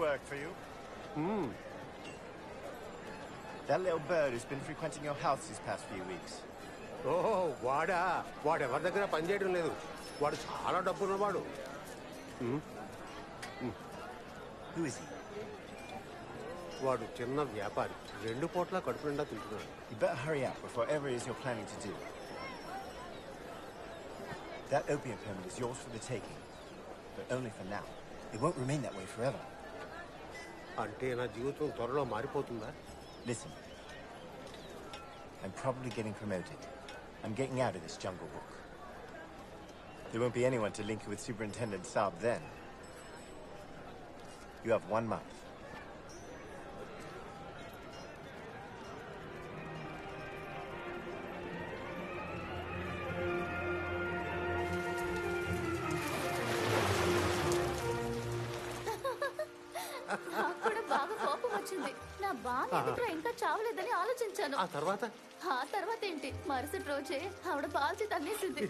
work for you. That little bird who's been frequenting your house these past few weeks. ఓహో వాడా వాడెవరి దగ్గర పనిచేయడం లేదు. వాడు చాలా డబ్బున్నవాడు. Who is he? వాడు చిన్న వ్యాపారి. 2 పూట్ల కడుపు నిండా తింటున్నాడు. You better hurry up before whatever it is you're planning to do. That opium permit is yours for the taking, but only for now. It won't remain that way forever. అంటే నా జీవితం త్వరలో మారిపోతుందా? Listen, I'm probably getting promoted. I'm getting out of this jungle book. There won't be anyone to link you with Superintendent Saab then. You have 1 month. నా బామ్మ ఎందుకు ఇంకా చావలేదని ఆలోచించాను. ఆ తర్వాత ఏంటి, మరుసటి రోజే ఆవిడ పాల్చి తన్నేసింది.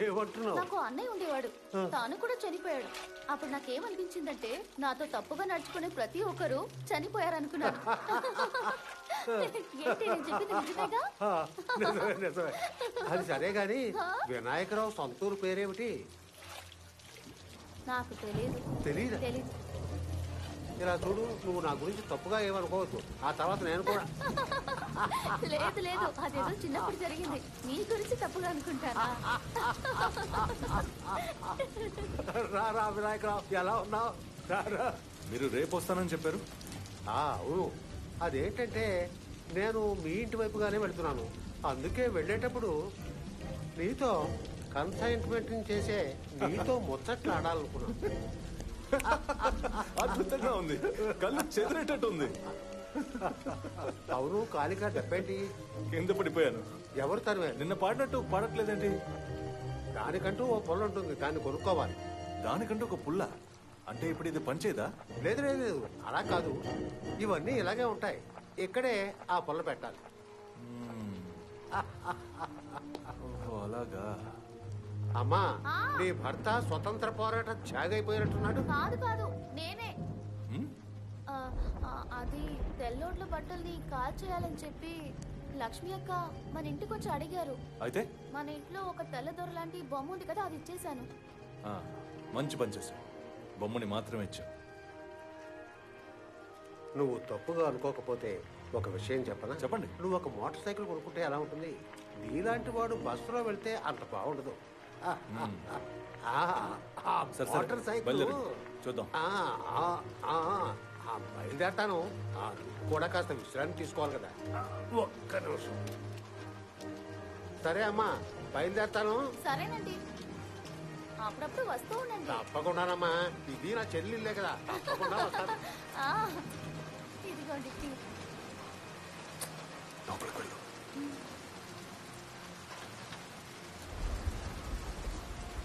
నాకు అన్నయ్య ఉండేవాడు, తాను కూడా చనిపోయాడు. అప్పుడు నాకేమనిపించిందంటే నాతో తప్పుగా నడుచుకునే ప్రతి ఒక్కరు చనిపోయారనుకున్నాను. ఏంటి నేను చెప్పింది నిజమేగా? అది సరే గాని వినాయకరావు సొంతూరు పేరేమిటి? నాకు తెలీదు. ఇలా చూడు, నువ్వు నా గురించి తప్పుగా ఏమనుకోవద్దు. ఆ తర్వాత నేను కూడా లేదు అదేదో చిన్నప్పుడు జరిగింది. నీ గురించి తప్పుగా అనుకుంటానా? రా వినాయకరావు, ఎలా ఉన్నావు? మీరు రేపు వస్తానని చెప్పారు. అవును, అదేంటంటే నేను మీ ఇంటి వైపుగానే వెళ్తున్నాను. అందుకే వెళ్ళేటప్పుడు నీతో కన్సైన్మెంట్ చేసే నీతో ముచ్చట్లు ఆడాలనుకున్నాను. అద్భుతంగా ఉంది, కళ్ళు చెదిరేటట్టు ఉంది. అవును, కాలికా దెబ్బేంటి? కింద పడిపోయాను. ఎవరు తనవే? నిన్న పాడినట్టు పాడట్లేదేంటి? దానికంటూ ఓ పుల్ల ఉంటుంది, దాన్ని కొనుక్కోవాలి. దానికంటూ ఒక పుల్ల అంటే ఇప్పుడు ఇది పనిచేదా? లేదు, అలా కాదు. ఇవన్నీ ఇలాగే ఉంటాయి. ఇక్కడే ఆ పుల్ల పెట్టాలి. అలాగా. అమ్మా, నీ భర్త స్వతంత్ర పోరాట త్యాగైపోయినట్టున్నాడు. కాదు, నేనే. అది తెల్లోట్ల బట్టల్ని కాల్ చేయాలని చెప్పి లక్ష్మి అక్క మన ఇంటికి వచ్చి అడిగారు. అయితే మన ఇంట్లో ఒక తెల్లదొర లాంటి బొమ్మ ఉంది కదా, అది ఇచ్చేసాను. మంచి పని చేశావు. బొమ్మని మాత్రమే ఇచ్చా. నువ్వు తప్పుగా అనుకోకపోతే ఒక విషయం చెప్పనా? చెప్పండి. నువ్వు ఒక మోటార్ సైకిల్ కొనుక్కుంటే ఎలా ఉంటుంది? నీలాంటి వాడు బస్సులో వెళ్తే అంత బాగుండదు. మోటార్ సైకిల్ చూద్దాం. బయలుదేరతాను. కూడా కాస్త విశ్రాంతి తీసుకోవాలి కదా. ఒక్క నిమిషం. సరే అమ్మా, బయలుదేరతాను. సరేనండి, అప్పుడప్పుడు వస్తూ ఉండండి. తప్పకుండానమ్మా, ఇది నా చెల్లిల్లే కదా, తప్పకుండా వస్తాను. ఇదిగోండి.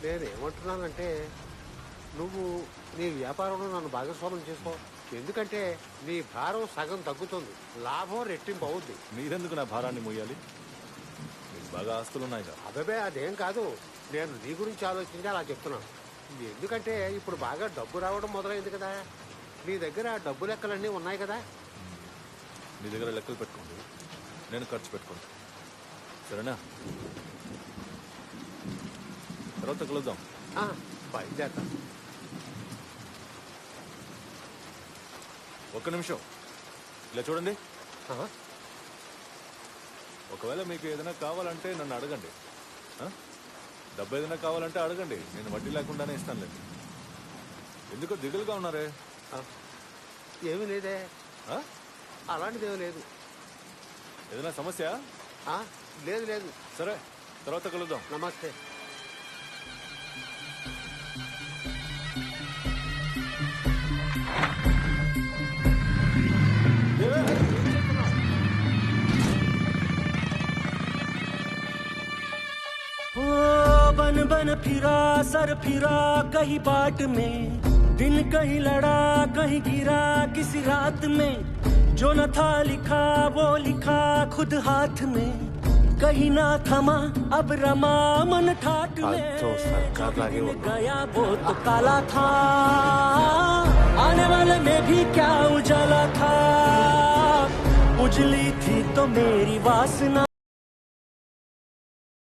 నేనేమంటున్నానంటే, నువ్వు నీ వ్యాపారంలో నన్ను భాగస్వామ్యం చేసుకో. ఎందుకంటే నీ భారం సగం తగ్గుతుంది, లాభం రెట్టింపు అవుద్ది. మీరెందుకు నా భారాన్ని మోయాలి? మీకు బాగా ఆస్తులున్నాయి కదా. అదే అదేం కాదు, నేను నీ గురించి ఆలోచించి అలా చెప్తున్నాను. ఎందుకంటే ఇప్పుడు బాగా డబ్బు రావడం మొదలైంది కదా. నీ దగ్గర డబ్బు లెక్కలన్నీ ఉన్నాయి కదా. మీ దగ్గర లెక్కలు పెట్టుకోండి, నేను ఖర్చు పెట్టుకుంటాను. సరేనా? తర్వాత కలుద్దాం. బయలుదేరతా. ఒక్క నిమిషం ఇలా చూడండి. ఒకవేళ మీకు ఏదైనా కావాలంటే నన్ను అడగండి. డబ్బు ఏదైనా కావాలంటే అడగండి, నేను వడ్డీ లేకుండానే ఇస్తానులేండి. ఎందుకో దిగులుగా ఉన్నారే? ఏమీ లేదే. అలాంటిదేమీ లేదు. ఏదైనా సమస్య? లేదు. సరే, తర్వాత కలుద్దాం. నమస్తే. बन फिरा सर फिरा कहीं बाट में, दिन कहीं लड़ा कहीं गिरा किसी रात में, जो न था लिखा वो लिखा खुद हाथ में, कहीं ना थमा अब रमा मन ठाट में, गया वो तो काला था, आने वाले में भी क्या उजली थी तो मेरी वासना